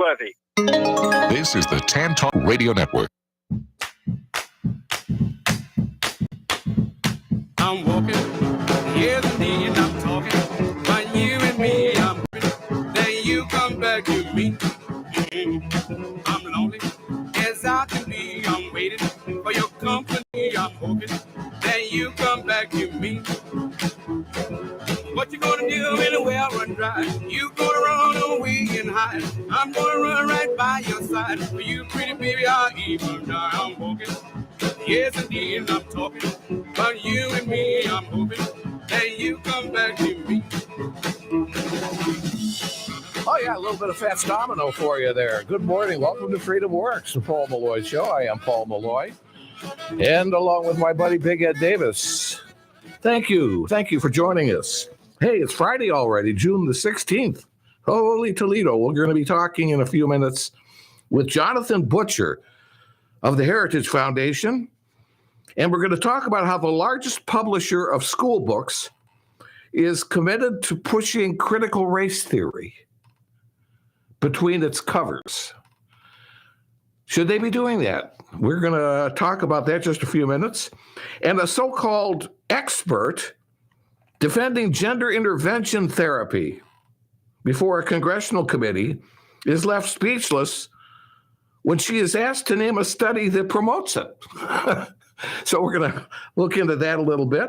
Worthy. This is the TAN Talk Radio Network. I'm walking, yes indeed, I'm talking, but you and me, I'm hoping, then you come back to me. I'm lonely, as I can be, I'm waiting for your company, I'm hoping, then you come back to me. What you gonna do when the well run dry? You gonna run away and hide. I'm gonna run right by your side. For you, pretty baby, I'll even die. I'm walking, yes indeed, I'm talking, but you and me, I'm hoping that you come back to me. Oh, yeah, a little bit of Fats Domino for you there. Good morning. Welcome to Freedom Works, the Paul Molloy Show. I am Paul Molloy, and along with my buddy Big Ed Davis. Thank you. Thank you for joining us. Hey, it's Friday already, June the 16th. Holy Toledo. We're going to be talking in a few minutes with Jonathan Butcher of the Heritage Foundation, and we're going to talk about how the largest publisher of school books is committed to pushing critical race theory between its covers. Should they be doing that? We're going to talk about that in just a few minutes. And a so-called expert defending gender intervention therapy before a congressional committee is left speechless when she is asked to name a study that promotes it. So we're going to look into that a little bit.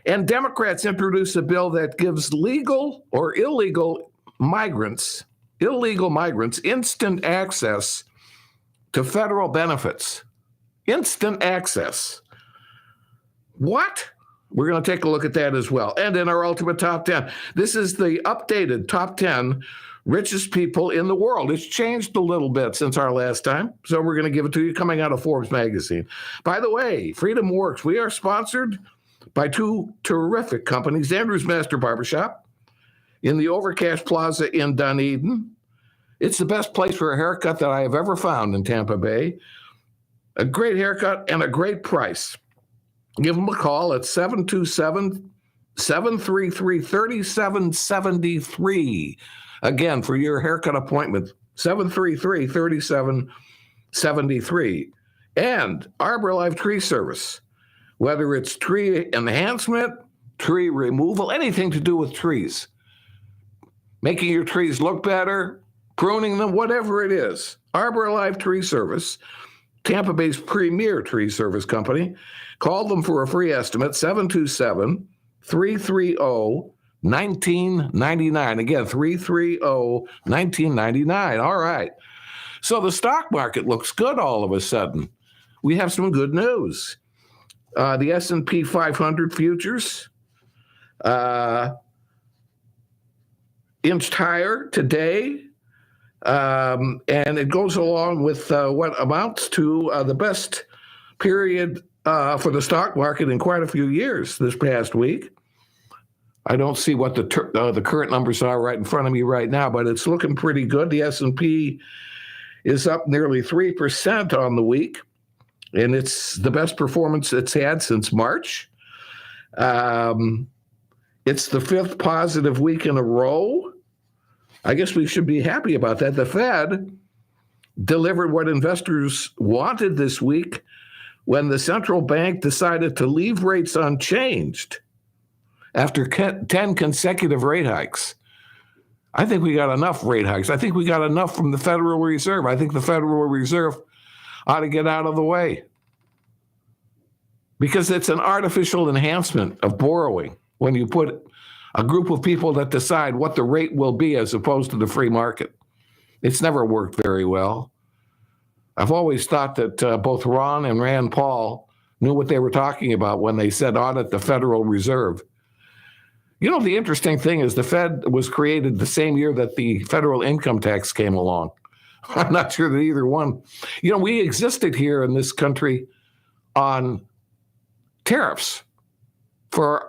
And Democrats introduced a bill that gives legal or illegal migrants instant access to federal benefits. Instant access. What? We're going to take a look at that as well. And in our Ultimate Top 10, this is the updated Top 10 richest people in the world. It's changed a little bit since our last time, so we're going to give it to you coming out of Forbes magazine. By the way, Freedom Works, we are sponsored by two terrific companies, Andrew's Master Barbershop in the Overcash Plaza in Dunedin. It's the best place for a haircut that I have ever found in Tampa Bay. A great haircut and a great price. Give them a call at 727-733-3773. Again, for your haircut appointment, 733-3773. And Arbor Life Tree Service, whether it's tree enhancement, tree removal, anything to do with trees, making your trees look better, pruning them, whatever it is. Arbor Life Tree Service, Tampa Bay's premier tree service company. Call them for a free estimate, 727-330-1999. Again, 330-1999. All right. So the stock market looks good all of a sudden. We have some good news. The S&P 500 futures inched higher today. And it goes along with what amounts to the best period for the stock market in quite a few years this past week. I don't see what the current numbers are right in front of me right now, but it's looking pretty good. The S&P is up nearly 3% on the week, and it's the best performance it's had since March. It's the fifth positive week in a row. I guess we should be happy about that. The Fed delivered what investors wanted this week when the central bank decided to leave rates unchanged after 10 consecutive rate hikes. I think we got enough rate hikes. I think we got enough from the Federal Reserve. I think the Federal Reserve ought to get out of the way because it's an artificial enhancement of borrowing when you put a group of people that decide what the rate will be as opposed to the free market. It's never worked very well. I've always thought that both Ron and Rand Paul knew what they were talking about when they said audit the Federal Reserve. You know, the interesting thing is the Fed was created the same year that the federal income tax came along. I'm not sure that either one. You know, we existed here in this country on tariffs for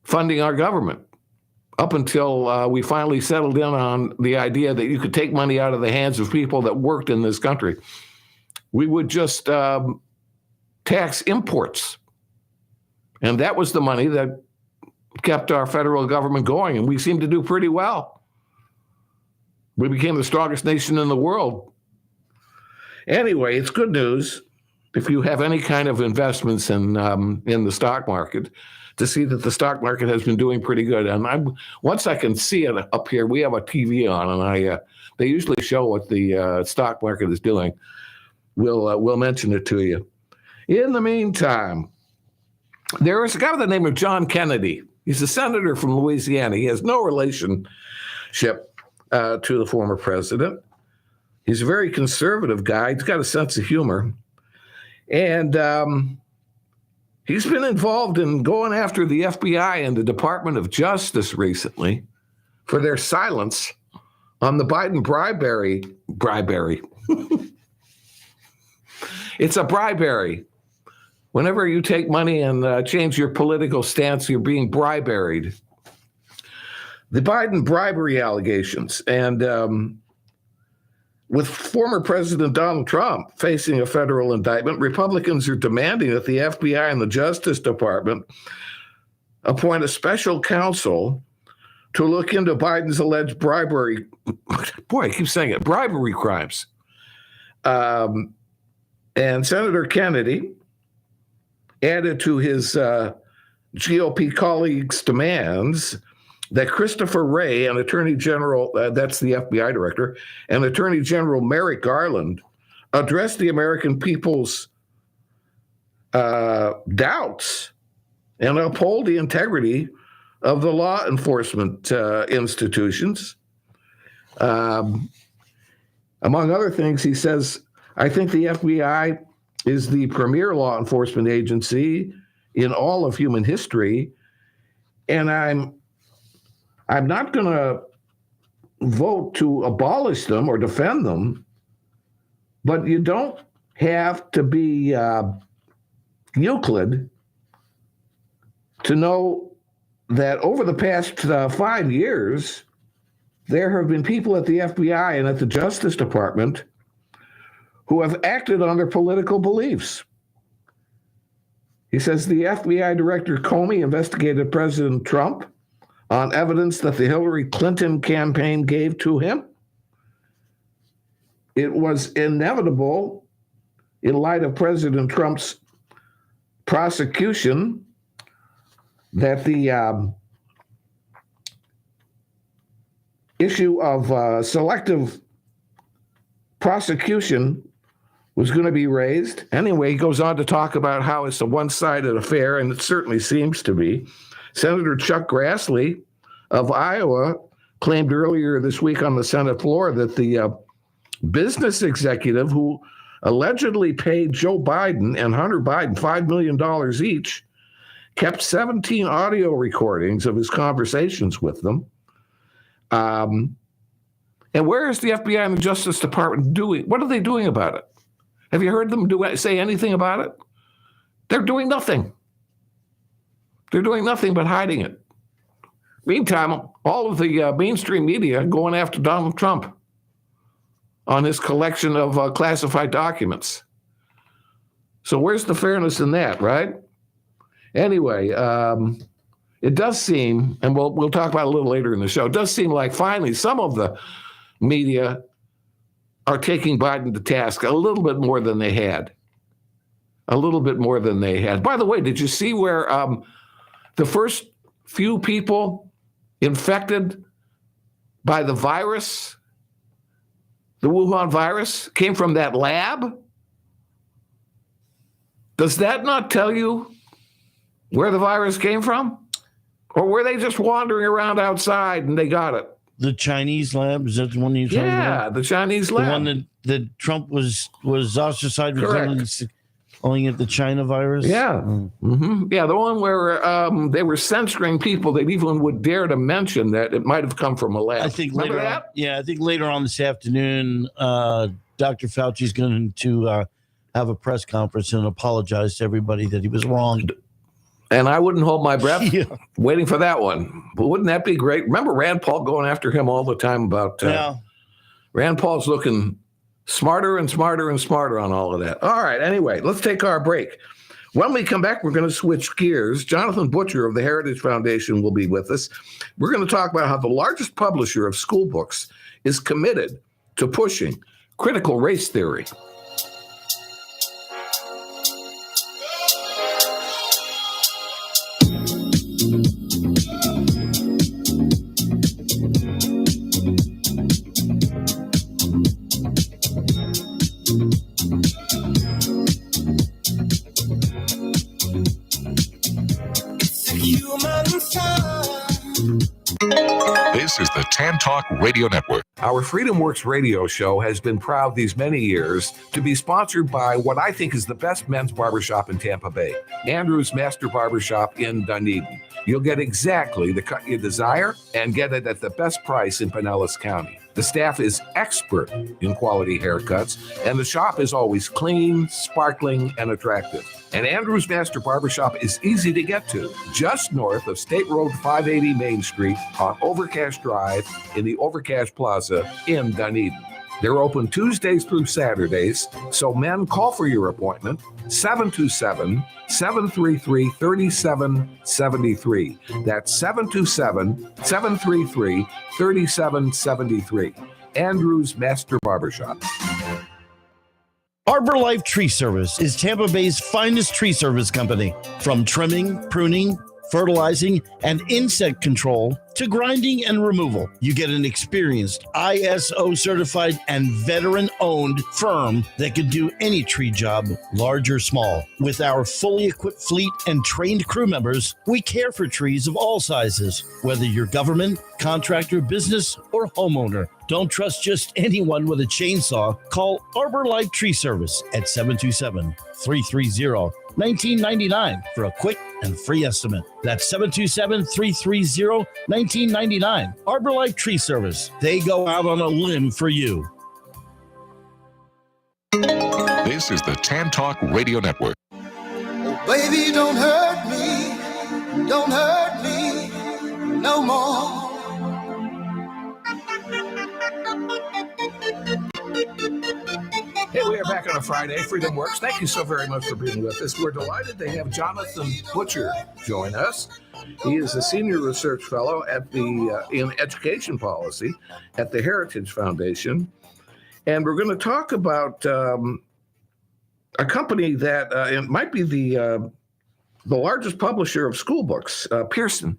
funding our government up until we finally settled in on the idea that you could take money out of the hands of people that worked in this country. We would just tax imports. And that was the money that kept our federal government going, and we seem to do pretty well. We became the strongest nation in the world. Anyway, it's good news if you have any kind of investments in the stock market to see that the stock market has been doing pretty good. And once I can see it up here, we have a TV on, and they usually show what the stock market is doing. We'll mention it to you. In the meantime, there is a guy by the name of John Kennedy. He's a senator from Louisiana. He has no relationship to the former president. He's a very conservative guy. He's got a sense of humor. And he's been involved in going after the FBI and the Department of Justice recently for their silence on the Biden bribery. It's a bribery. Whenever you take money and change your political stance, you're being briberied. The Biden bribery allegations, and with former President Donald Trump facing a federal indictment, Republicans are demanding that the FBI and the Justice Department appoint a special counsel to look into Biden's alleged bribery. Boy, I keep saying it, bribery crimes. And Senator Kennedy added to his GOP colleagues' demands that Christopher Wray, an Attorney General, that's the FBI director, and Attorney General Merrick Garland address the American people's doubts and uphold the integrity of the law enforcement institutions. Among other things, he says, I think the FBI is the premier law enforcement agency in all of human history, and I'm not going to vote to abolish them or defend them, but you don't have to be Euclid to know that over the past 5 years, there have been people at the FBI and at the Justice Department who have acted on their political beliefs. He says the FBI Director Comey investigated President Trump on evidence that the Hillary Clinton campaign gave to him. It was inevitable in light of President Trump's prosecution that the issue of selective prosecution was going to be raised. Anyway, he goes on to talk about how it's a one-sided affair, and it certainly seems to be. Senator Chuck Grassley of Iowa claimed earlier this week on the Senate floor that the business executive who allegedly paid Joe Biden and Hunter Biden $5 million each kept 17 audio recordings of his conversations with them. And where is the FBI and the Justice Department doing? What are they doing about it? Have you heard them say anything about it? They're doing nothing. They're doing nothing but hiding it. Meantime, all of the mainstream media going after Donald Trump on his collection of classified documents. So where's the fairness in that, right? Anyway, it does seem, and we'll talk about it a little later in the show, it does seem like finally some of the media are taking Biden to task a little bit more than they had. A little bit more than they had. By the way, did you see where the first few people infected by the virus, the Wuhan virus, came from that lab? Does that not tell you where the virus came from? Or were they just wandering around outside and they got it? The Chinese lab, is that the one you're talking about? Yeah, the Chinese lab. The one that Trump was ostracized because calling it the China virus? Yeah. Mm-hmm. Yeah, the one where they were censoring people that even would dare to mention that it might have come from a lab. I think Remember later that? I think later on this afternoon, Dr. Fauci's going to have a press conference and apologize to everybody that he was wrong. And I wouldn't hold my breath Yeah. waiting for that one. But wouldn't that be great? Remember Rand Paul going after him all the time about Rand Paul's looking smarter and smarter and smarter on all of that. All right, anyway, let's take our break. When we come back, we're going to switch gears. Jonathan Butcher of the Heritage Foundation will be with us. We're going to talk about how the largest publisher of school books is committed to pushing critical race theory. This is the Tan Talk Radio Network. Our Freedom Works radio show has been proud these many years to be sponsored by what I think is the best men's barbershop in Tampa Bay, Andrew's Master Barbershop in Dunedin. You'll get exactly the cut you desire and get it at the best price in Pinellas County. The staff is expert in quality haircuts, and the shop is always clean, sparkling, and attractive. And Andrew's Master Barbershop is easy to get to, just north of State Road 580 Main Street on Overcash Drive in the Overcash Plaza in Dunedin. They're open Tuesdays through Saturdays, so men, call for your appointment, 727-733-3773. That's 727-733-3773. Andrew's Master Barbershop. Arbor Life Tree Service is Tampa Bay's finest tree service company. From trimming, pruning, fertilizing, and insect control to grinding and removal, you get an experienced ISO certified and veteran owned firm that can do any tree job, large or small. With our fully equipped fleet and trained crew members, we care for trees of all sizes, whether you're government, contractor, business, or homeowner. Don't trust just anyone with a chainsaw. Call Arbor Life Tree Service at 727-330-1999 for a quick and free estimate. That's 727-330-1999. Arbor Life Tree Service. They go out on a limb for you. This is the Tan Talk Radio Network. Oh, baby, don't hurt me no more. Hey, we are back on a Friday. Freedom Works. Thank you so very much for being with us. We're delighted to have Jonathan Butcher join us. He is a senior research fellow at the in education policy at the Heritage Foundation, and we're going to talk about a company that it might be the largest publisher of school books, Pearson,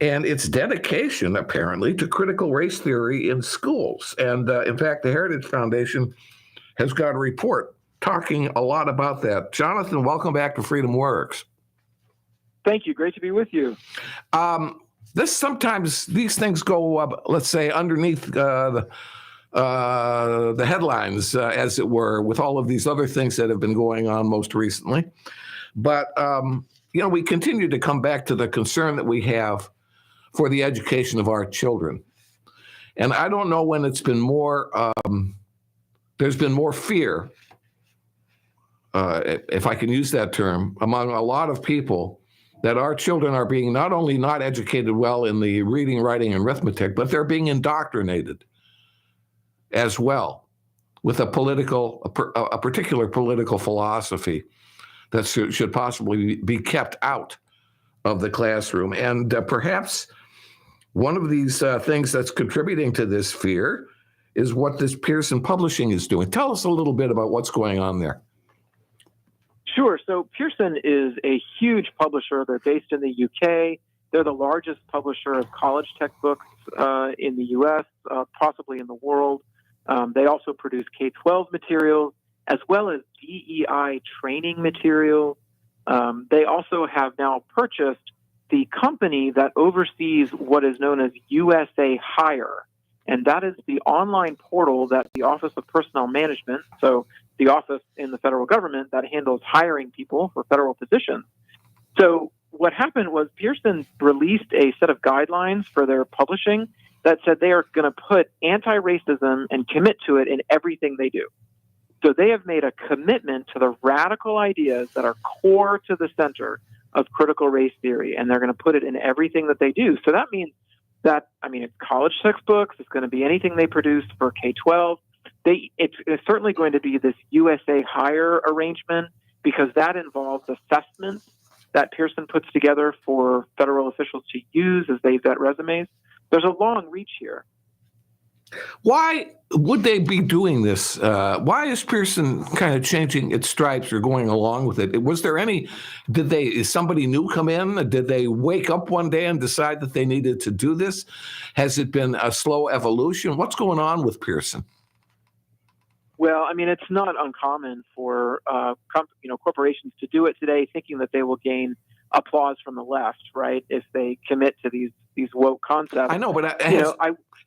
and its dedication apparently to critical race theory in schools. And in fact, the Heritage Foundation has got a report talking a lot about that. Jonathan, welcome back to Freedom Works. Thank you. Great to be with you. Sometimes these things go up, let's say, underneath the headlines, as it were, with all of these other things that have been going on most recently. But, we continue to come back to the concern that we have for the education of our children. And I don't know when it's been more... there's been more fear, if I can use that term, among a lot of people that our children are being not only not educated well in the reading, writing, and arithmetic, but they're being indoctrinated as well with a particular political philosophy that should possibly be kept out of the classroom. And perhaps one of these things that's contributing to this fear is what this Pearson Publishing is doing. Tell us a little bit about what's going on there. Sure. So Pearson is a huge publisher. They're based in the UK. They're the largest publisher of college textbooks in the US, possibly in the world. They also produce K-12 materials as well as DEI training materials. They also have now purchased the company that oversees what is known as USA Hire. And that is the online portal that the Office of Personnel Management, so the office in the federal government that handles hiring people for federal positions. So what happened was Pearson released a set of guidelines for their publishing that said they are going to put anti-racism and commit to it in everything they do. So they have made a commitment to the radical ideas that are core to the center of critical race theory, and they're going to put it in everything that they do. So that means that, it's college textbooks, it's going to be anything they produce for K-12. It's certainly going to be this USA Hire arrangement, because that involves assessments that Pearson puts together for federal officials to use as they vet resumes. There's a long reach here. Why would they be doing this? Why is Pearson kind of changing its stripes or going along with it? Was there is somebody new come in? Did they wake up one day and decide that they needed to do this? Has it been a slow evolution? What's going on with Pearson? Well, I mean, it's not uncommon for corporations to do it today, thinking that they will gain applause from the left, right? If they commit to these woke concepts. I know, but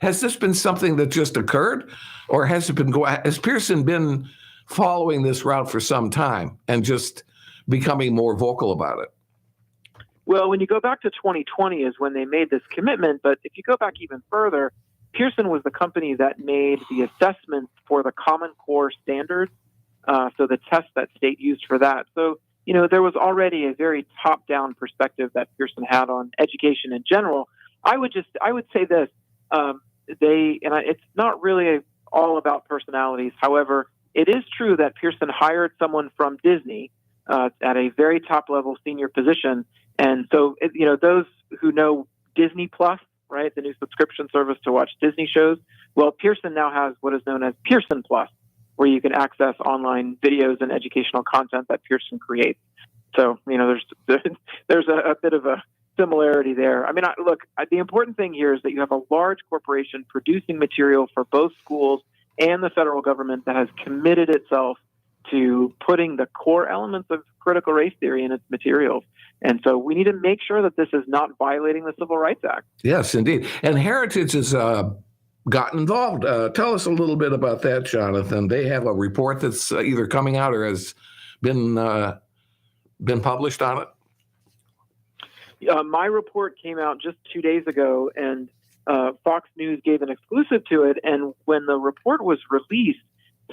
has this been something that just occurred, or has Pearson been following this route for some time and just becoming more vocal about it? Well, when you go back to 2020 is when they made this commitment, but if you go back even further, Pearson was the company that made the assessments for the Common Core standards, so the test that state used for that. So, there was already a very top-down perspective that Pearson had on education in general. I would say this: it's not really all about personalities. However, it is true that Pearson hired someone from Disney at a very top-level senior position, and so those who know Disney Plus, right, the new subscription service to watch Disney shows. Well, Pearson now has what is known as Pearson Plus, where you can access online videos and educational content that Pearson creates. So, there's a bit of a similarity there. I mean, the important thing here is that you have a large corporation producing material for both schools and the federal government that has committed itself to putting the core elements of critical race theory in its materials. And so we need to make sure that this is not violating the Civil Rights Act. Yes, indeed. And Heritage has gotten involved. Tell us a little bit about that, Jonathan. They have a report that's either coming out or has been published on it. My report came out just 2 days ago, and Fox News gave an exclusive to it. And when the report was released,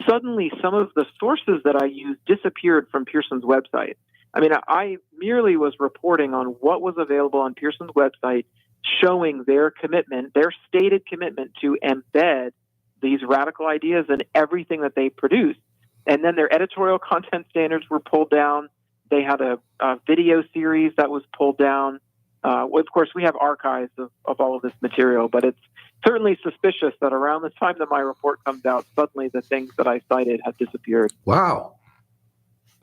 suddenly some of the sources that I used disappeared from Pearson's website. I mean, I merely was reporting on what was available on Pearson's website, showing their commitment, their stated commitment to embed these radical ideas in everything that they produce. And then their editorial content standards were pulled down. They had a video series that was pulled down. Of course, we have archives of all of this material, but it's certainly suspicious that around the time that my report comes out, suddenly the things that I cited have disappeared. Wow.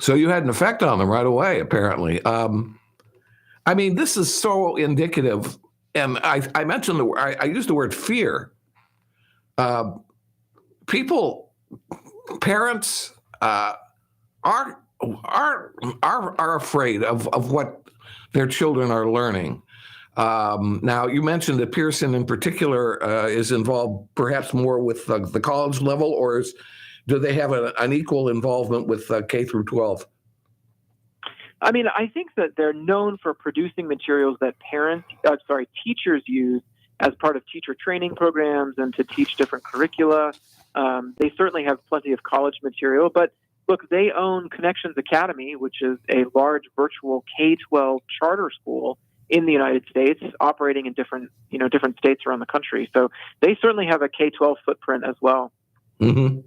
So you had an effect on them right away, apparently. I mean, this is so indicative, and I mentioned I used the word fear. Parents are afraid of what their children are learning. Now, you mentioned that Pearson in particular is involved perhaps more with the college level, or do they have an equal involvement with K through 12? I mean, I think that they're known for producing materials that teachers use as part of teacher training programs and to teach different curricula. They certainly have plenty of college material, but look, they own Connections Academy, which is a large virtual K-12 charter school in the United States, operating in different states around the country. So they certainly have a K-12 footprint as well. Mm-hmm.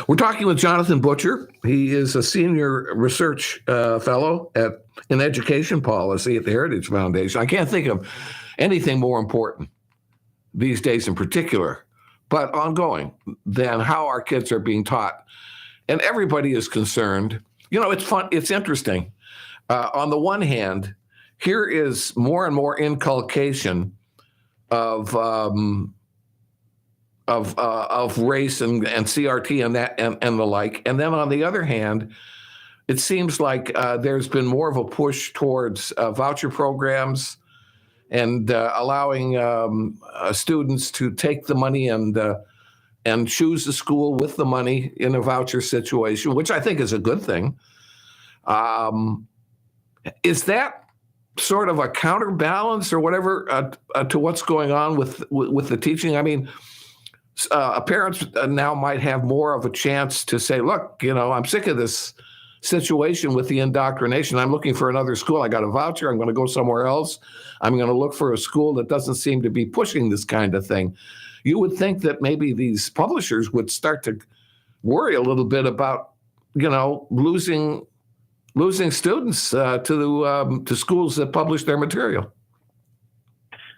We're talking with Jonathan Butcher. He is a senior research fellow in education policy at the Heritage Foundation. I can't think of anything more important these days in particular, but ongoing, than how our kids are being taught. And everybody is concerned. It's fun. It's interesting. On the one hand, here is more and more inculcation of race and CRT and that and the like. And then on the other hand, it seems like there's been more of a push towards voucher programs and allowing students to take the money and choose the school with the money in a voucher situation, which I think is a good thing. Is that sort of a counterbalance or whatever to what's going on with the teaching? I mean, parents now might have more of a chance to say, look, I'm sick of this situation with the indoctrination. I'm looking for another school. I got a voucher. I'm going to go somewhere else. I'm going to look for a school that doesn't seem to be pushing this kind of thing. You would think that maybe these publishers would start to worry a little bit about, losing losing students to schools that publish their material?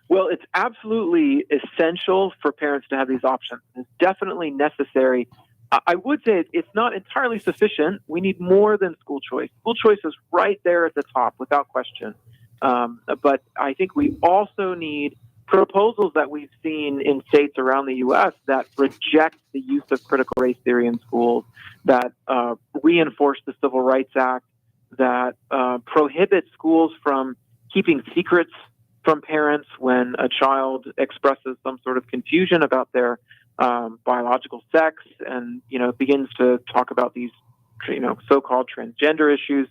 Well, it's absolutely essential for parents to have these options. It's definitely necessary. I would say it's not entirely sufficient. We need more than school choice. School choice is right there at the top, without question. But I think we also need proposals that we've seen in states around the U.S. that reject the use of critical race theory in schools, that reinforce the Civil Rights Act, that prohibit schools from keeping secrets from parents when a child expresses some sort of confusion about their biological sex and, begins to talk about these, so-called transgender issues.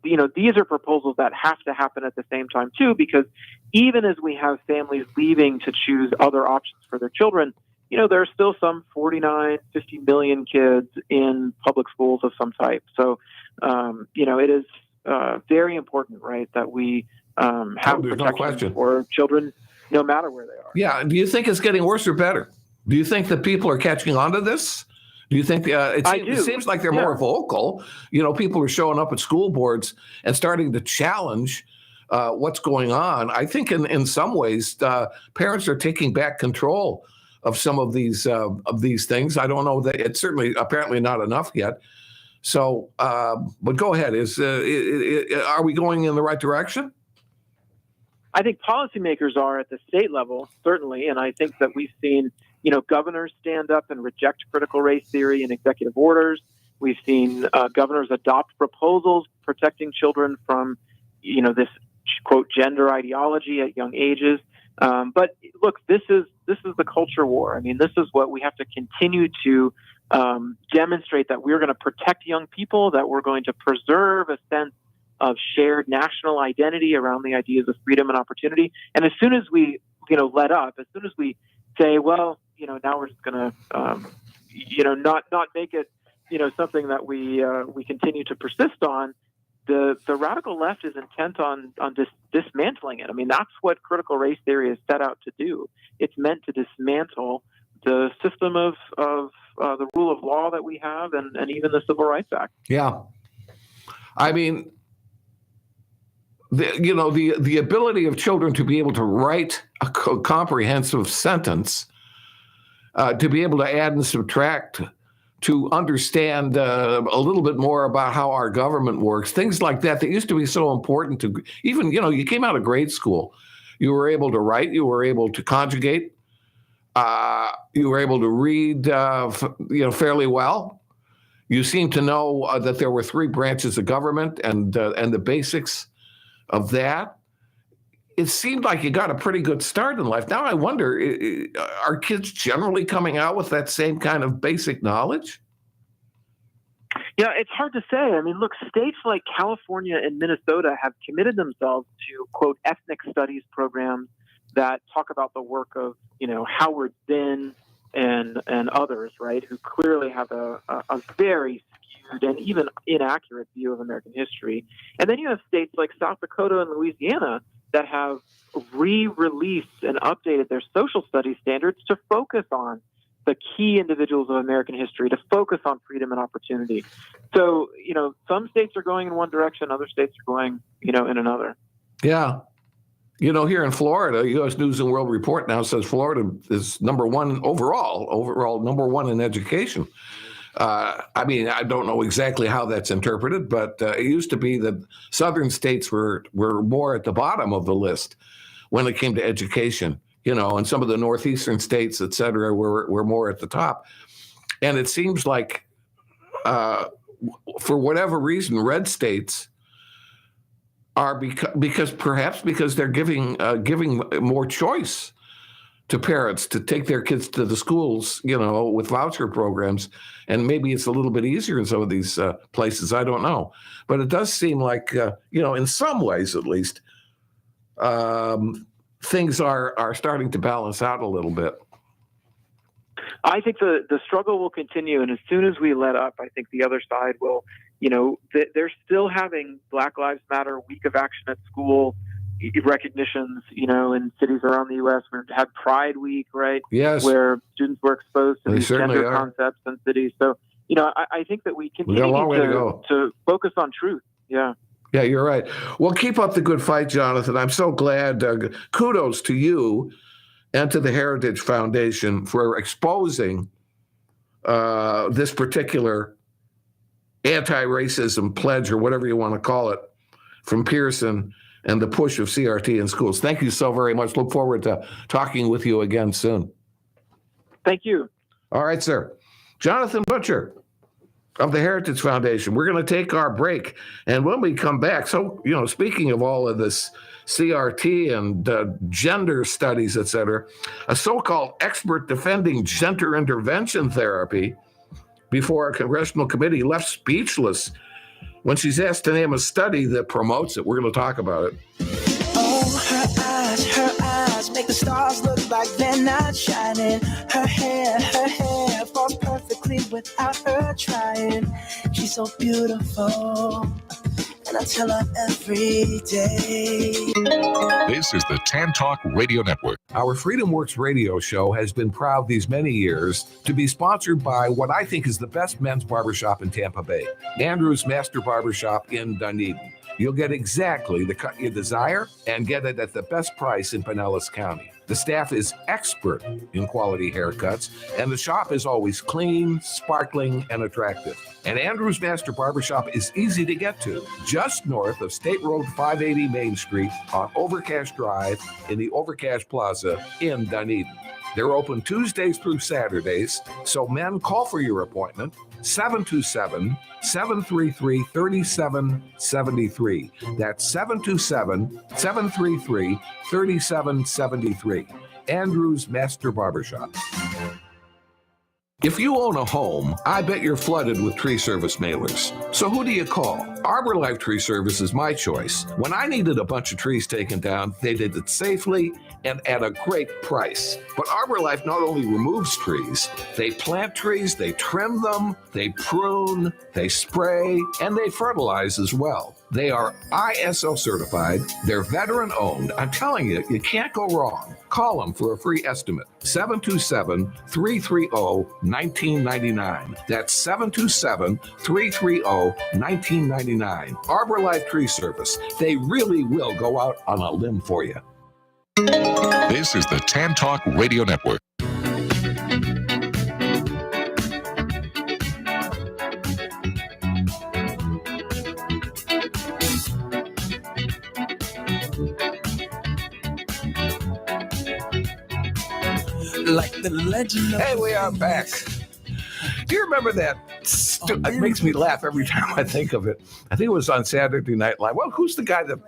These are proposals that have to happen at the same time, too, because even as we have families leaving to choose other options for their children, there are still some 49, 50 million kids in public schools of some type. So, it is very important, right, that we have protection for children no matter where they are. Yeah. Do you think it's getting worse or better? Do you think that people are catching on to this? Do you think it seems like they're more vocal? People are showing up at school boards and starting to challenge what's going on. I think in some ways, parents are taking back control of some of these things. I don't know that it's certainly apparently not enough yet. So, but go ahead. Are we going in the right direction? I think policymakers are at the state level, certainly, and I think that we've seen, governors stand up and reject critical race theory in executive orders. We've seen governors adopt proposals protecting children from, this quote gender ideology at young ages. But look, this is the culture war. I mean, this is what we have to continue to demonstrate, that we're going to protect young people, that we're going to preserve a sense of shared national identity around the ideas of freedom and opportunity. And as soon as we, let up, as soon as we say, well, now we're just going to, not make it, something that we continue to persist on, the radical left is intent on dismantling it. I mean, that's what critical race theory is set out to do. It's meant to dismantle the system of the rule of law that we have, and even the Civil Rights Act. Yeah. I mean, the ability of children to be able to write a comprehensive sentence, to be able to add and subtract, to understand a little bit more about how our government works, things like that used to be so important to even, you came out of grade school, you were able to write, you were able to conjugate, you were able to read, fairly well. You seem to know that there were three branches of government and the basics of that. It seemed like you got a pretty good start in life. Now I wonder, are kids generally coming out with that same kind of basic knowledge? Yeah, it's hard to say. I mean, look, states like California and Minnesota have committed themselves to, quote, ethnic studies programs that talk about the work of, Howard Zinn and others, right, who clearly have a very skewed and even inaccurate view of American history. And then you have states like South Dakota and Louisiana that have re-released and updated their social studies standards to focus on the key individuals of American history, to focus on freedom and opportunity. So, some states are going in one direction, other states are going, in another. Yeah. Here in Florida, U.S. News and World Report now says Florida is number one overall number one in education. I mean, I don't know exactly how that's interpreted, but it used to be that southern states were more at the bottom of the list when it came to education, and some of the northeastern states, et cetera, were more at the top. And it seems like, for whatever reason, red states are because they're giving more choice to parents to take their kids to the schools, with voucher programs. And maybe it's a little bit easier in some of these places. I don't know. But it does seem like, in some ways at least, things are starting to balance out a little bit. I think the struggle will continue. And as soon as we let up, I think the other side will, they're still having Black Lives Matter Week of Action at School recognitions, in cities around the U.S. We've had Pride Week, right? Yes. Where students were exposed to these gender concepts in cities. So, I think that we continue to focus on truth, Yeah. Yeah, you're right. Well, keep up the good fight, Jonathan. I'm so glad. Kudos to you and to the Heritage Foundation for exposing this particular anti-racism pledge, or whatever you want to call it, from Pearson and the push of CRT in schools. Thank you so very much. Look forward to talking with you again soon. Thank you. All right, sir. Jonathan Butcher of the Heritage Foundation. We're going to take our break. And when we come back, so, speaking of all of this CRT and gender studies, et cetera, a so-called expert defending gender intervention therapy before a congressional committee left speechless when she's asked to name a study that promotes it. We're going to talk about it. Oh, her eyes make the stars look like they're not shining. Her hair falls perfectly without her trying. She's so beautiful, and I tell her every day. This is the Tan Talk Radio Network. Our Freedom Works radio show has been proud these many years to be sponsored by what I think is the best men's barbershop in Tampa Bay, Andrew's Master Barbershop in Dunedin. You'll get exactly the cut you desire and get it at the best price in Pinellas County. The staff is expert in quality haircuts, and the shop is always clean, sparkling, and attractive. And Andrew's Master Barbershop is easy to get to, just north of State Road 580 Main Street on Overcash Drive in the Overcash Plaza in Dunedin. They're open Tuesdays through Saturdays, so men, call for your appointment, 727-733-3773. That's 727-733-3773. Andrew's Master Barbershop. If you own a home, I bet you're flooded with tree service mailers. So who do you call? Arbor Life Tree Service is my choice. When I needed a bunch of trees taken down, they did it safely and at a great price. But Arbor Life not only removes trees, they plant trees, they trim them, they prune, they spray, and they fertilize as well. They are ISO certified, they're veteran owned. I'm telling you, you can't go wrong. Call them for a free estimate. 727-330-1999. That's 727-330-1999. Arbor Life Tree Service. They really will go out on a limb for you. This is the Tan Talk Radio Network. Like the legend of Hey, we are back. Do you remember that? It makes me laugh every time I think of it. I think it was on Saturday Night Live. Well, who's the guy the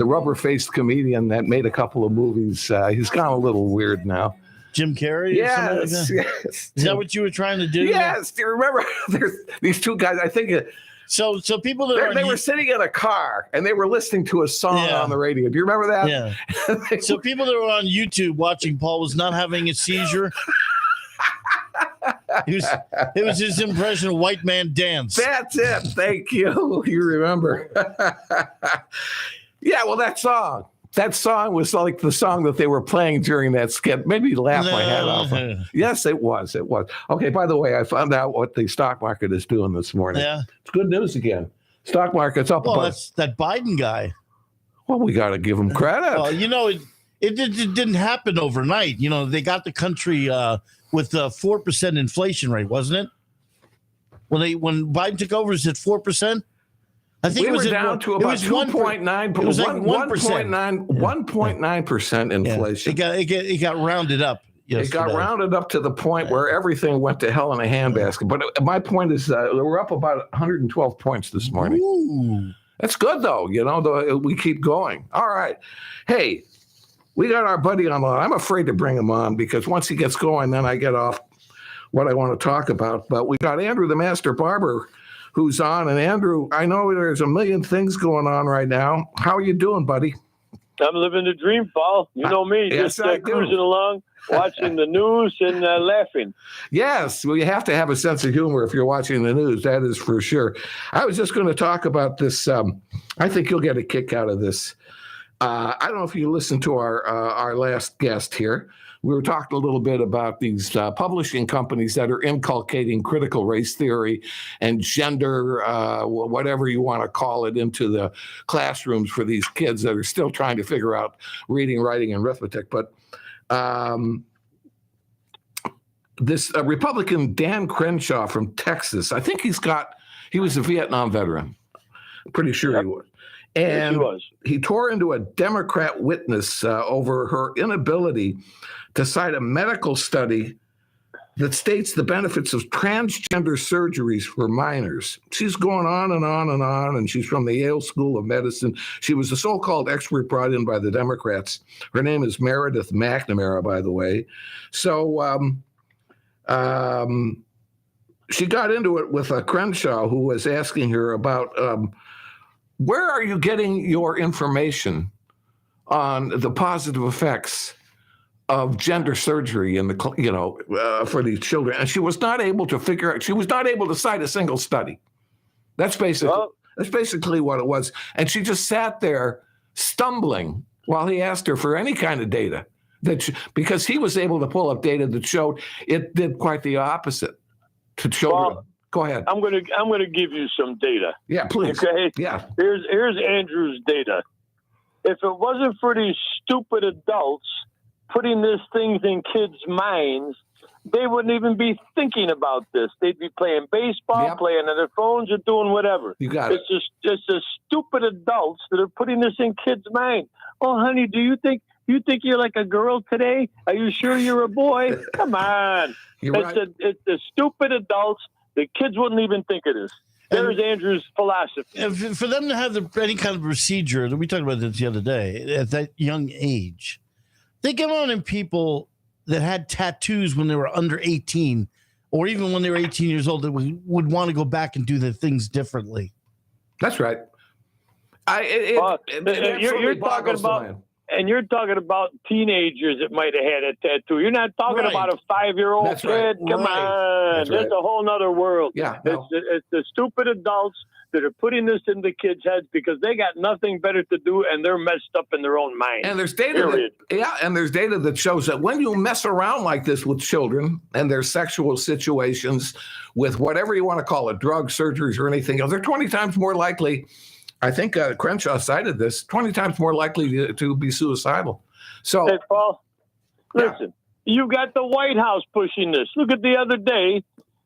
rubber-faced comedian that made a couple of movies? He's gone a little weird now. Jim Carrey? Yes, like that? yes. Is that what you were trying to do? Yes. Do you remember? There's these two guys. I think So people that they were sitting in a car and they were listening to a song on the radio. Do you remember that? Yeah. So people that were on YouTube watching Paul was not having a seizure. It was his impression of White Man Dance. That's it. Thank you. You remember. Yeah, well, that song was like the song that they were playing during that skit. Made me laugh my head off. Yes, it was. It was. Okay, by the way, I found out what the stock market is doing this morning. Yeah. It's good news again. Stock market's up. Well, that's that Biden guy. Well, we got to give him credit. Well, it didn't happen overnight. They got the country with 4% inflation rate, wasn't it? When Biden took over, is it 4%? I think we were down to about 2.9%. It was like 1.9% inflation. Yeah. It got rounded up. Yesterday. It got rounded up to the point where everything went to hell in a handbasket. But my point is, we're up about 112 points this morning. Ooh. That's good, though. We keep going. All right. Hey, we got our buddy on the line. I'm afraid to bring him on because once he gets going, then I get off what I want to talk about. But we got Andrew, the Master Barber, who's on. And Andrew, I know there's a million things going on right now. How are you doing, buddy? I'm living the dream, Paul. You know me, yes, just cruising along, watching the news and laughing. Yes, well, you have to have a sense of humor if you're watching the news. That is for sure. I was just going to talk about this. I think you'll get a kick out of this. I don't know if you listened to our last guest here, we were talking a little bit about these publishing companies that are inculcating critical race theory and gender, whatever you want to call it, into the classrooms for these kids that are still trying to figure out reading, writing, and arithmetic. But this Republican Dan Crenshaw from Texas, I think he was a Vietnam veteran. I'm pretty sure he was. And he tore into a Democrat witness over her inability to cite a medical study that states the benefits of transgender surgeries for minors. She's going on and on and on, and she's from the Yale School of Medicine. She was a so-called expert brought in by the Democrats. Her name is Meredith McNamara, by the way. So she got into it with Crenshaw, who was asking her about where are you getting your information on the positive effects of gender surgery in the for these children? And she was not able to figure out. She was not able to cite a single study. That's basically what it was. And she just sat there stumbling while he asked her for any kind of data because he was able to pull up data that showed it did quite the opposite to children. Well, go ahead. I'm gonna give you some data. Yeah, please. Okay. Yeah. Here's Andrew's data. If it wasn't for these stupid adults putting these things in kids' minds, they wouldn't even be thinking about this. They'd be playing baseball, playing on their phones, or doing whatever. You got it. It's the stupid adults that are putting this in kids' mind. Oh, honey, do you think you're like a girl today? Are you sure you're a boy? Come on. It's the stupid adults. The kids wouldn't even think of this. There's Andrew's philosophy. For them to have any kind of procedure, we talked about this the other day, at that young age, they get on in people that had tattoos when they were under 18, or even when they were 18 years old, that would want to go back and do the things differently. That's right. You're talking about teenagers that might have had a tattoo. You're not talking about a 5-year-old kid. Come on. That's a whole nother world. Yeah. It's the stupid adults that are putting this into kids' heads because they got nothing better to do and they're messed up in their own mind. And there's data that shows that when you mess around like this with children and their sexual situations with whatever you want to call it, drugs, surgeries, or anything, they're 20 times more likely. I think Crenshaw cited this, 20 times more likely to be suicidal. So, hey, Paul, listen, you got the White House pushing this. Look at the other day,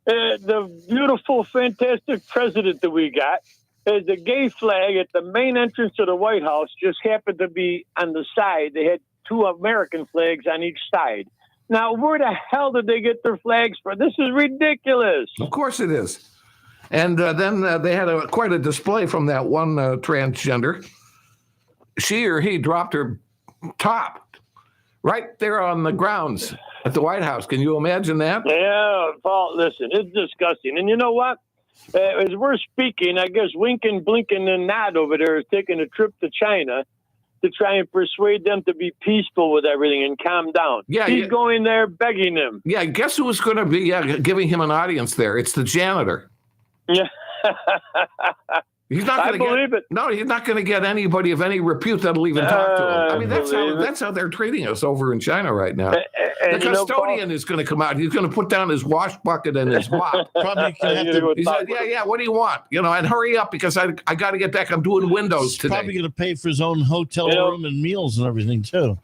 the beautiful, fantastic president that we got. The gay flag at the main entrance of the White House just happened to be on the side. They had 2 American flags on each side. Now, where the hell did they get their flags from? This is ridiculous. Of course it is. And then they had quite a display from that one transgender. She or he dropped her top right there on the grounds at the White House. Can you imagine that? Yeah, Paul, listen, it's disgusting. And you know what? As we're speaking, I guess Winkin', Blinkin', and Nod over there is taking a trip to China to try and persuade them to be peaceful with everything and calm down. Yeah, he's going there begging them. Yeah, guess who's going to be giving him an audience there? It's the janitor. Yeah. He's not going to believe it. No, he's not going to get anybody of any repute that'll even talk to him. I mean, that's how they're treating us over in China right now. The custodian is going to come out. He's going to put down his wash bucket and his mop. Probably he said, yeah, what do you want? And hurry up because I got to get back. I'm doing windows today. Probably going to pay for his own hotel room and meals and everything, too.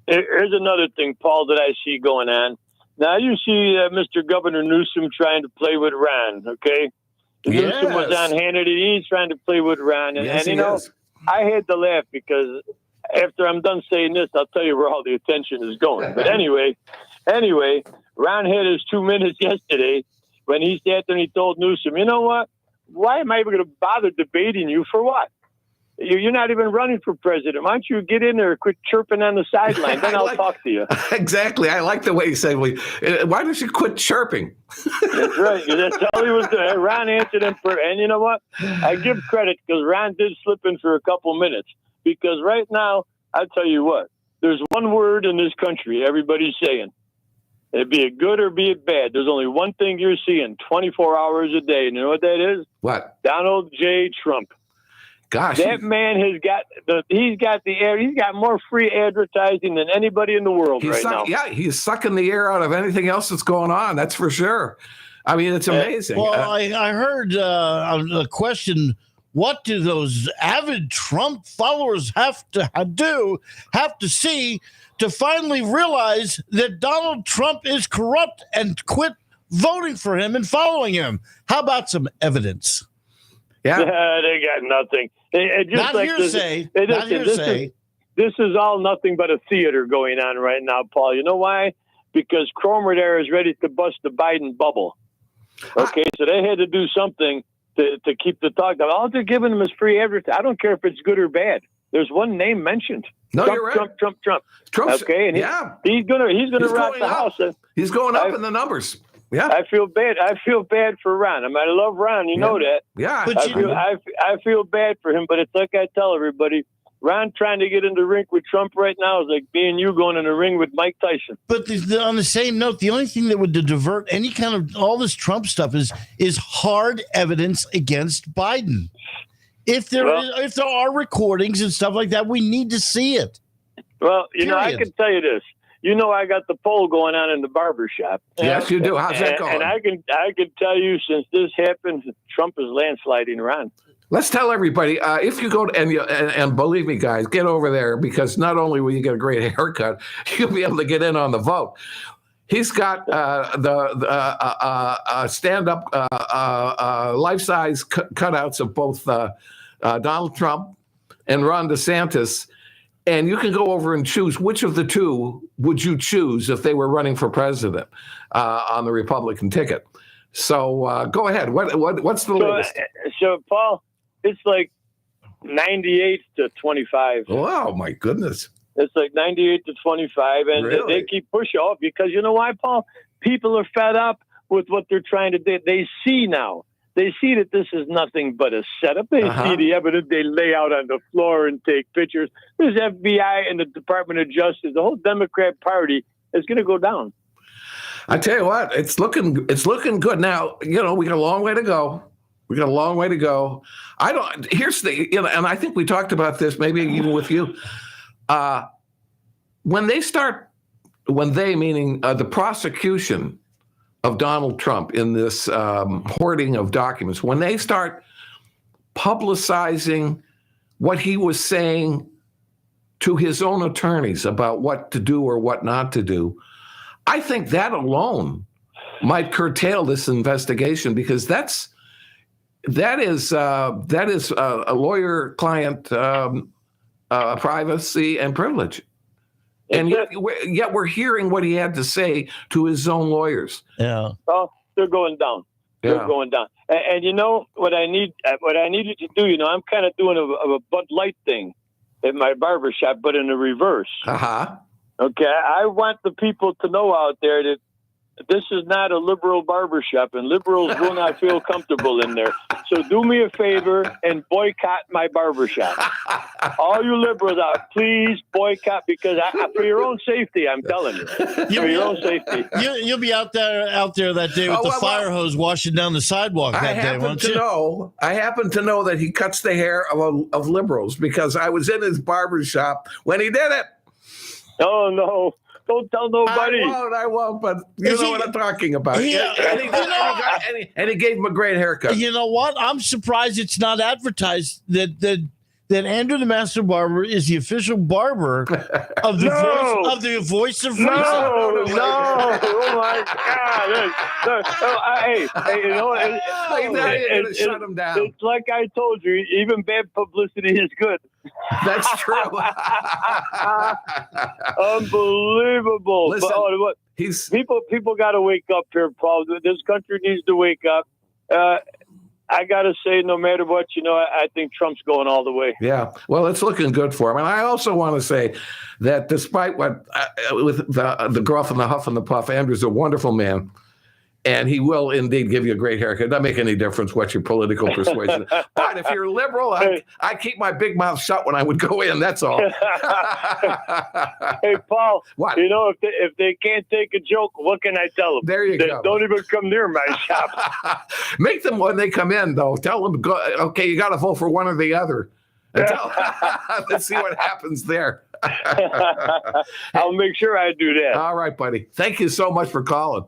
Here's another thing, Paul, that I see going on. Now, you see Mr. Governor Newsom trying to play with Ron, okay? Newsom was on Hannity. He's trying to play with Ron. And I had to laugh because after I'm done saying this, I'll tell you where all the attention is going. But anyway, Ron had his 2 minutes yesterday when he sat there and he told Newsom, you know what? Why am I even going to bother debating you for what? You're not even running for president. Why don't you get in there and quit chirping on the sideline? Then I'll talk to you. Exactly. I like the way you say, why don't you quit chirping? That's right. That's all he was doing. Ron answered him and you know what? I give credit because Ron did slip in for a couple minutes. Because right now, I'll tell you what, there's one word in this country everybody's saying. It'd be it good or be it bad. There's only one thing you're seeing 24 hours a day. And you know what that is? What? Donald J. Trump. Gosh, that man has got he's got more free advertising than anybody in the world right now. Yeah, he's sucking the air out of anything else that's going on. That's for sure. I mean, it's amazing. Well, I heard a question. What do those avid Trump followers have to see to finally realize that Donald Trump is corrupt and quit voting for him and following him? How about some evidence? Yeah, they got nothing. Not hearsay. Not hearsay. This is all nothing but a theater going on right now, Paul. You know why? Because Cromer there is ready to bust the Biden bubble. Okay, so they had to do something to keep the talk down. All they're giving him is free advertising. I don't care if it's good or bad. There's one name mentioned. No, Trump, you're right. Trump. Okay, and he's gonna rock the house. He's going up in the numbers. Yeah, I feel bad. I feel bad for Ron. I mean, I love Ron. You know that. Yeah, but I feel bad for him. But it's like I tell everybody. Ron trying to get in the ring with Trump right now is like me and you going in the ring with Mike Tyson. But on the same note, the only thing that would divert any kind of all this Trump stuff is hard evidence against Biden. If there are recordings and stuff like that, we need to see it. Well, I can tell you this. I got the poll going on in the barber shop. Yes, you do. How's that going? And I can tell you, since this happened, Trump is landsliding Ron. Let's tell everybody, if you go to, and believe me, guys, get over there, because not only will you get a great haircut, you'll be able to get in on the vote. He's got the stand-up life-size cutouts of both Donald Trump and Ron DeSantis, and you can go over and choose which of the two would you choose if they were running for president on the Republican ticket. So go ahead. What's the latest? So, Paul, it's like 98-25. Oh, my goodness. It's like 98-25, and Really? they keep pushing off because you know why, Paul? People are fed up with what they're trying to do. They see now. They see that this is nothing but a setup. They see the evidence they lay out on the floor and take pictures. There's FBI and the Department of Justice. The whole Democrat Party is going to go down. I tell you what, it's looking good. Now, we got a long way to go. Here's the, and I think we talked about this maybe even with you. When they meaning the prosecution of Donald Trump in this hoarding of documents, when they start publicizing what he was saying to his own attorneys about what to do or what not to do, I think that alone might curtail this investigation, because that is a lawyer-client privacy and privilege. And yet we're hearing what he had to say to his own lawyers. Yeah. Oh, they're going down. Yeah. They're going down. And you know what I needed to do, I'm kind of doing a Bud Light thing at my barbershop, but in the reverse. Uh-huh. Okay. I want the people to know out there that this is not a liberal barbershop, and liberals will not feel comfortable in there. So do me a favor and boycott my barbershop. All you liberals out, please boycott, because for your own safety, I'm telling you. For your own safety. You'll be out there that day with the fire hose washing down the sidewalk that day, won't you? I happen to know that he cuts the hair of liberals, because I was in his barbershop when he did it. Oh, no. Don't tell nobody. I won't, but you know what I'm talking about. And he gave him a great haircut. You know what? I'm surprised it's not advertised that Andrew the Master Barber is the official barber of the voice of reason. No. Oh my God. Hey, Shut him down. It's like I told you, even bad publicity is good. That's true. Unbelievable. Listen, but, people got to wake up here, Paul. This country needs to wake up. I got to say, no matter what, I think Trump's going all the way. Yeah. Well, it's looking good for him. And I also want to say that despite what, with the gruff and the huff and the puff, Andrew's a wonderful man. And he will indeed give you a great haircut. Doesn't make any difference what your political persuasion is. But if you're liberal, I keep my big mouth shut when I would go in. That's all. Hey, Paul. What? If they can't take a joke, what can I tell them? There you go. Don't even come near my shop. Make them, when they come in, though, tell them, okay, you got to vote for one or the other. Let's see what happens there. I'll make sure I do that. All right, buddy. Thank you so much for calling.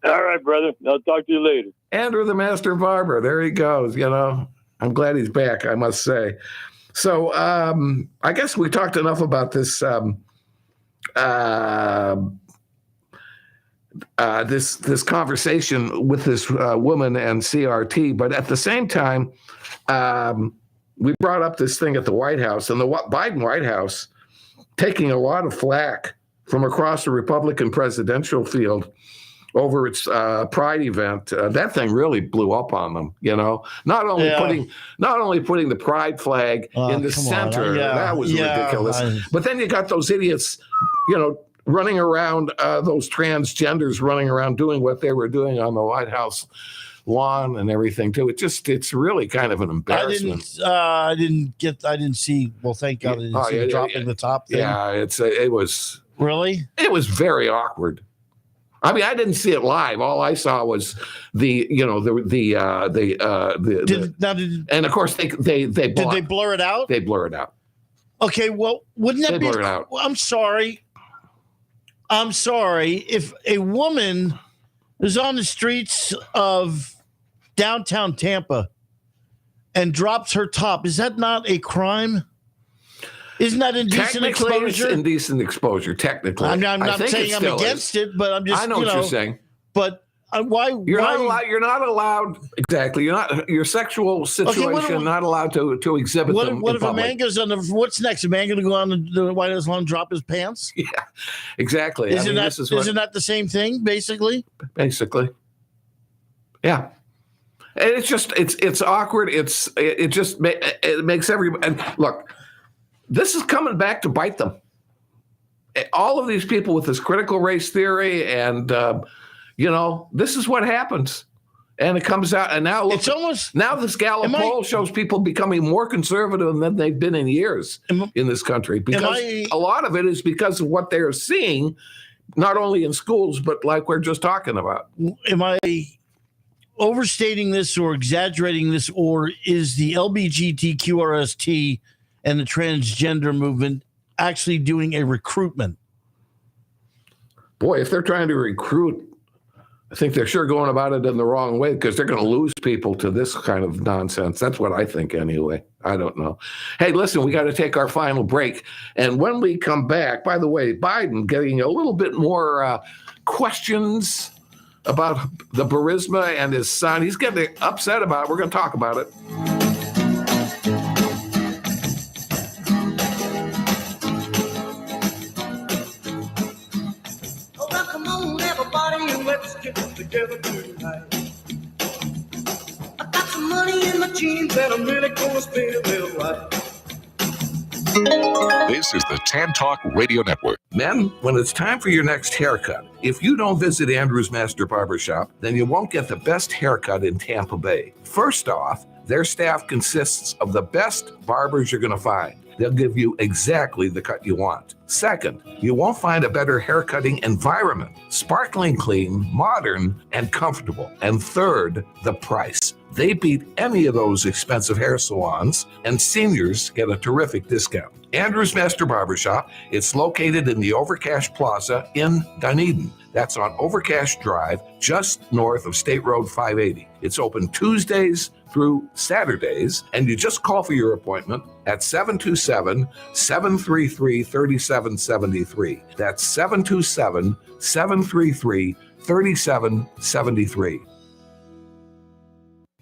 All right, brother. I'll talk to you later. Andrew, the master barber. There he goes. I'm glad he's back, I must say. So I guess we talked enough about this this conversation with this woman and CRT. But at the same time, we brought up this thing at the White House, and the Biden White House taking a lot of flack from across the Republican presidential field over its Pride event. That thing really blew up on them. Not only putting the Pride flag in the center, that was ridiculous. But then you got those idiots, running around, those transgenders running around doing what they were doing on the White House lawn and everything too. It's really kind of an embarrassment. I didn't see. Well, thank God I didn't see the dropping the top thing. Yeah, it was really. It was very awkward. I mean, I didn't see it live. All I saw was and of course they did they blur it out? They blur it out. Okay, well, wouldn't that be? Blur it out. I'm sorry. If a woman is on the streets of downtown Tampa and drops her top, is that not a crime? Isn't that indecent exposure? It's indecent exposure, technically. I'm not saying I'm against it, but I'm just. I know what you're saying. But why? You're not allowed. Exactly. Your sexual situation not allowed to exhibit them. What if a man goes on what's next? A man going to go on the White House lawn and drop his pants? Yeah, exactly. Isn't that the same thing? Basically. Yeah. And it's awkward. It makes everybody. And look, this is coming back to bite them. All of these people with this critical race theory and. This is what happens. And it comes out, and now look, now this Gallup poll shows people becoming more conservative than they've been in years in this country. Because a lot of it is because of what they're seeing, not only in schools, but like we're just talking about. Am I overstating this or exaggerating this, or is the LGBTQRST and the transgender movement actually doing a recruitment? Boy, if they're trying to recruit, I think they're sure going about it in the wrong way because they're going to lose people to this kind of nonsense. That's what I think anyway. I don't know. Hey, listen, we got to take our final break. And when we come back, by the way, Biden getting a little bit more questions about the Burisma and his son. He's getting upset about it. We're going to talk about it. Let's get together tonight. I got some money in my jeans and I'm really gonna spend it real right. This is the Tan Talk Radio Network. Men, when it's time for your next haircut, if you don't visit Andrew's Master Barber Shop, then you won't get the best haircut in Tampa Bay. First off, their staff consists of the best barbers you're going to find. They'll give you exactly the cut you want. Second, you won't find a better haircutting environment. Sparkling clean, modern, and comfortable. And third, the price. They beat any of those expensive hair salons, and seniors get a terrific discount. Andrew's Master Barbershop, it's located in the Overcash Plaza in Dunedin. That's on Overcash Drive, just north of State Road 580. It's open Tuesdays through Saturdays, and you just call for your appointment at 727-733-3773. That's 727-733-3773.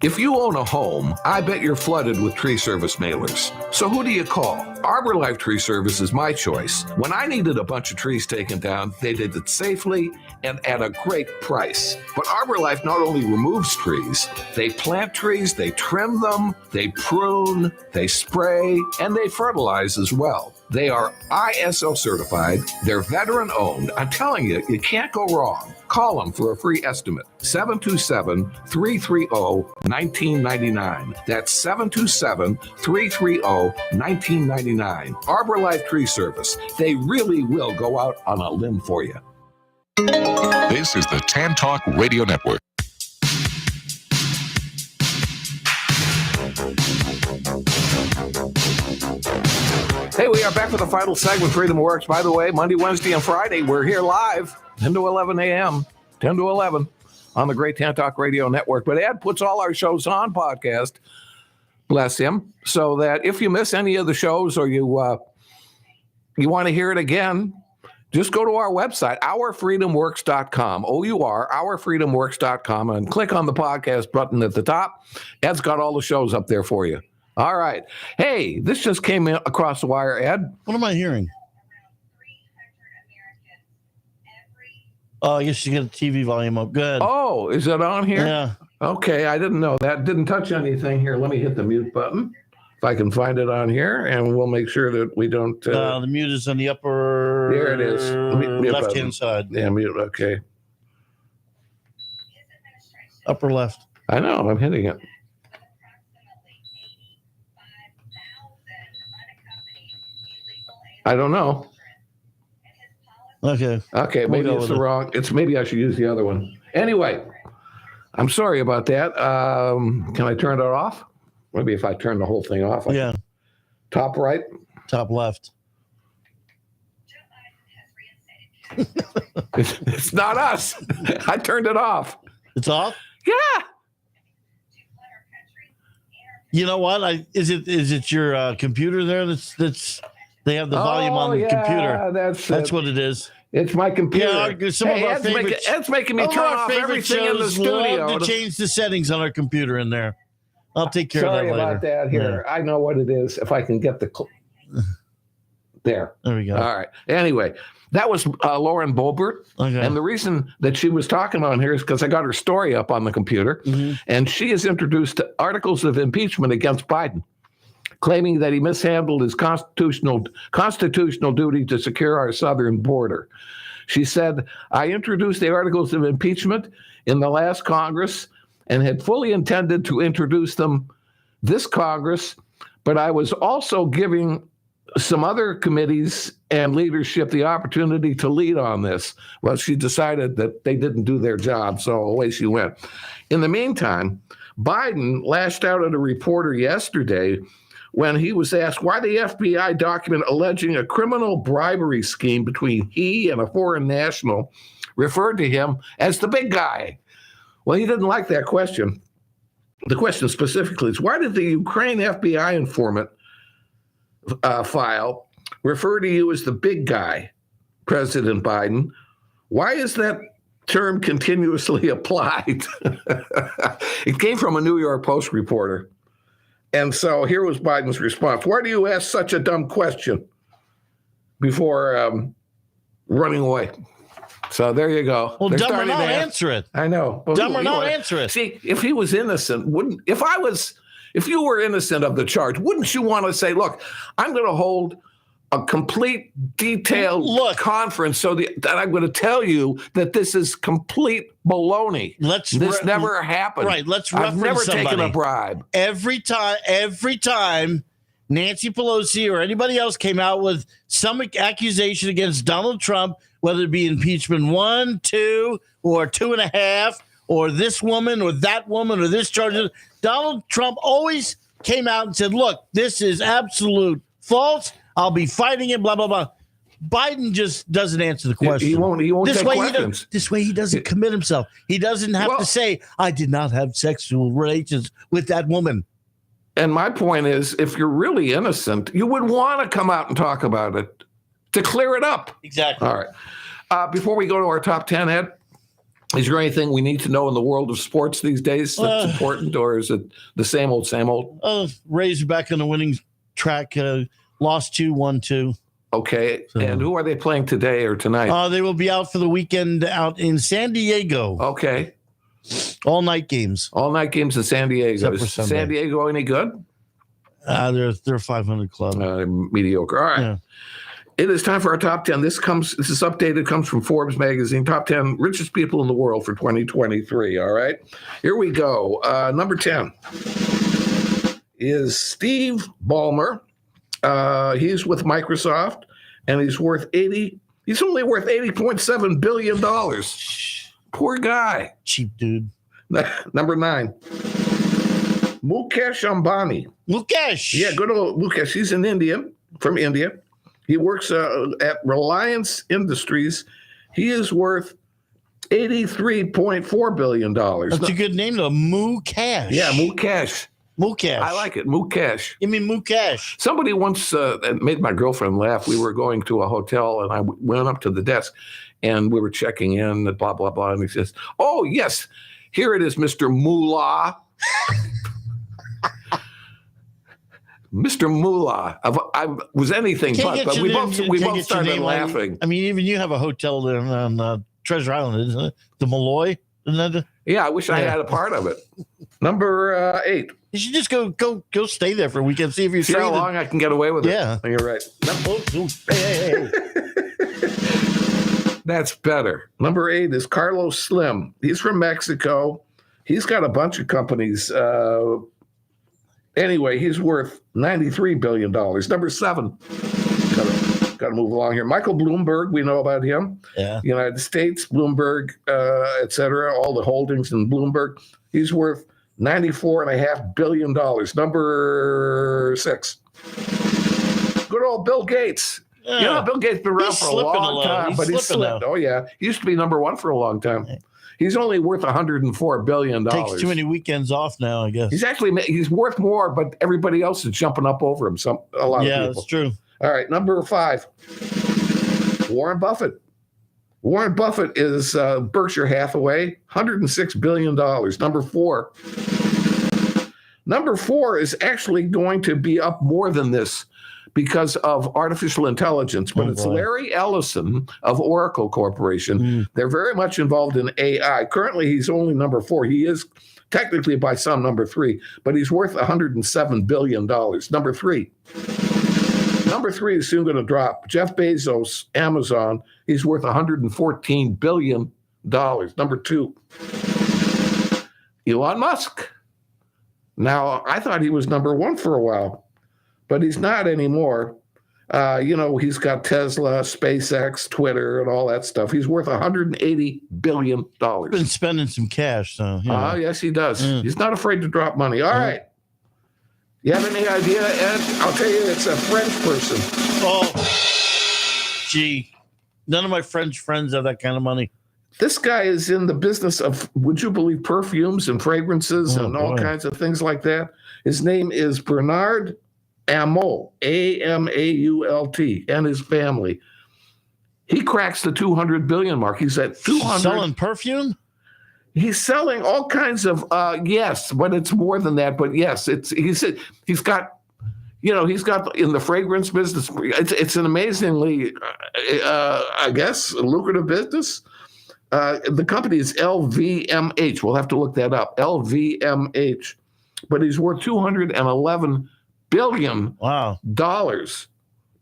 If you own a home, I bet you're flooded with tree service mailers. So who do you call? Arbor Life Tree Service is my choice. When I needed a bunch of trees taken down, they did it safely and at a great price. But Arbor Life not only removes trees, they plant trees, they trim them, they prune, they spray, and they fertilize as well. They are ISO certified. They're veteran owned. I'm telling you, you can't go wrong. Call them for a free estimate. 727-330-1999. That's 727-330-1999. Arbor Life Tree Service. They really will go out on a limb for you. This is the Tan Talk Radio Network. Hey, we are back for the final segment, Freedom Works. By the way, Monday, Wednesday, and Friday, we're here live, 10 to 11 a.m., 10 to 11 on the Great Tan Talk Radio Network. But Ed puts all our shows on podcast, bless him, so that if you miss any of the shows or you want to hear it again, just go to our website, ourfreedomworks.com, ourfreedomworks.com, and click on the podcast button at the top. Ed's got all the shows up there for you. All right. Hey, this just came in across the wire, Ed. What am I hearing? Oh, I guess you get the TV volume up. Good. Oh, is it on here? Yeah. Okay, I didn't know that. Didn't touch anything here. Let me hit the mute button if I can find it on here, and we'll make sure that we don't. The mute is on the upper. There it is. Left-hand side. Yeah, mute. Okay. Upper left. I know. I'm hitting it. I don't know. Okay. Okay, maybe it's the wrong. Maybe I should use the other one. Anyway, I'm sorry about that. Can I turn it off? Maybe if I turn the whole thing off. Yeah. Top right. Top left. It's not us. I turned it off. It's off? Yeah. You know what? Is it your computer there that's they have the volume on the computer? That's what it is. It's my computer. Yeah, some of our favorites. Ed's making me turn off everything in the studio. Love to change the settings on our computer in there. I'll take care of that later. Sorry about that here. Yeah. I know what it is. If I can get the there. There we go. All right. Anyway, that was Lauren Boebert. Okay. And the reason that she was talking about here is because I got her story up on the computer. Mm-hmm. And she has introduced articles of impeachment against Biden, claiming that he mishandled his constitutional duty to secure our southern border. She said, I introduced the articles of impeachment in the last Congress and had fully intended to introduce them this Congress, but I was also giving some other committees and leadership the opportunity to lead on this. Well, she decided that they didn't do their job, so away she went. In the meantime, Biden lashed out at a reporter yesterday when he was asked why the FBI document alleging a criminal bribery scheme between he and a foreign national referred to him as the big guy. Well, he didn't like that question. The question specifically is, why did the Ukraine FBI informant file refer to you as the big guy, President Biden? Why is that term continuously applied? It came from a New York Post reporter. And so here was Biden's response. Why do you ask such a dumb question before running away? So there you go. Well, dumb or not, answer it. I know. Well, dumb or not, answer it. See, if he was innocent, if you were innocent of the charge, wouldn't you want to say, look, I'm going to hold a complete detailed conference so that I'm going to tell you that this is complete baloney. This never happened. Right. I've never taken a bribe. Every time Nancy Pelosi or anybody else came out with some accusation against Donald Trump, whether it be impeachment 1, 2, or 2.5, or this woman or that woman or this charge, Donald Trump always came out and said, look, this is absolute false. I'll be fighting it, blah, blah, blah. Biden just doesn't answer the question. He won't take questions. This way he doesn't commit himself. He doesn't have to say, I did not have sexual relations with that woman. And my point is, if you're really innocent, you would want to come out and talk about it to clear it up. Exactly. All right. Before we go to our top 10, Ed, is there anything we need to know in the world of sports these days that's important, or is it the same old, same old? Rays are back on the winning track. Lost 2, won 2. Okay. So, and who are they playing today or tonight? They will be out for the weekend out in San Diego. Okay. All night games. All night games in San Diego. Is San Diego any good? They're a 500 club. Mediocre. All right. Yeah. It is time for our top 10. This is updated, comes from Forbes magazine, top 10 richest people in the world for 2023. All right. Here we go. Number 10 is Steve Ballmer. He's with Microsoft, and he's only worth $80.7 billion. Poor guy. Cheap dude. Number 9. Mukesh Ambani. Mukesh. Yeah, good old Mukesh. He's in India. from India. He works at Reliance Industries. He is worth $83.4 billion. That's a good name, though. Mukesh. Yeah, Mukesh. Mukesh. I like it. Mukesh. You mean Mukesh? Somebody once made my girlfriend laugh. We were going to a hotel, and I went up to the desk, and we were checking in, and blah, blah, blah. And he says, "Oh, yes, here it is, Mr. Mullah." Mr. Mullah. I was anything but we both started laughing. I mean, even you have a hotel there on Treasure Island, isn't it? The Molloy, isn't that? Yeah, I wish I had a part of it. Number 8. You should just go stay there for a weekend, see if you're See how long I can get away with it. Yeah. You're right. Hey. That's better. Number 8 is Carlos Slim. He's from Mexico. He's got a bunch of companies. Anyway, he's worth $93 billion. Number 7. Got to move along here. Michael Bloomberg, we know about him. Yeah. United States, Bloomberg, et cetera, all the holdings in Bloomberg. He's worth $94.5 billion. Number 6. Good old Bill Gates. Yeah. You know, Bill Gates been around for a long time, but he's slipped. Oh, yeah. He used to be number 1 for a long time. He's only worth $104 billion. Takes too many weekends off now, I guess. He's worth more, but everybody else is jumping up over him. A lot of people. Yeah, that's true. All right, number 5, Warren Buffett. Warren Buffett is Berkshire Hathaway, $106 billion. Number 4. Number 4 is actually going to be up more than this because of artificial intelligence, but it's Larry Ellison of Oracle Corporation. They're very much involved in AI. Currently, he's only number 4. He is technically by some number 3, but he's worth $107 billion. Number 3. Number 3 is soon going to drop. Jeff Bezos, Amazon, he's worth $114 billion. Number 2. Elon Musk. Now, I thought he was number 1 for a while, but he's not anymore. He's got Tesla, SpaceX, Twitter, and all that stuff. He's worth $180 billion. Been spending some cash, so. Yes, he does. He's not afraid to drop money. All right. You have any idea, Ed? I'll tell you, it's a French person. Oh, gee. None of my French friends have that kind of money. This guy is in the business of, would you believe, perfumes and fragrances and all kinds of things like that. His name is Bernard Amault, Amault, and his family. He cracks the 200 billion mark. He's at 200. Selling perfume? He's selling all kinds of yes, but it's more than that. But yes, he's got in the fragrance business. It's an amazingly, I guess, lucrative business. The company is LVMH. We'll have to look that up. LVMH, but he's worth $211 billion. Wow.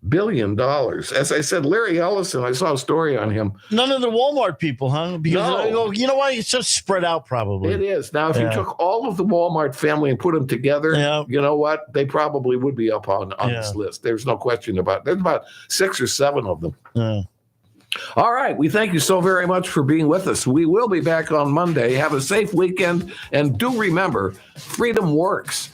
$billion. As I said, Larry Ellison, I saw a story on him. None of the Walmart people, huh? Because you know why? It's just spread out, probably. It is. Now, if you took all of the Walmart family and put them together, you know what? They probably would be up on this list. There's no question about it. There's about 6 or 7 of them. Yeah. All right. We thank you so very much for being with us. We will be back on Monday. Have a safe weekend. And do remember, freedom works.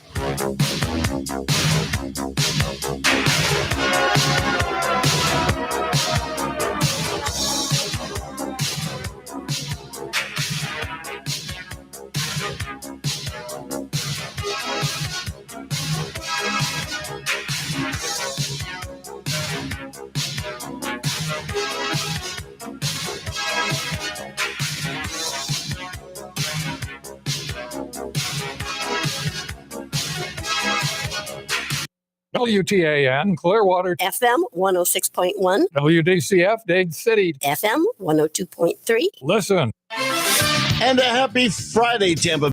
WTAN, Clearwater. FM 106.1. WDCF, Dade City. FM 102.3. Listen. And a happy Friday, Tampa.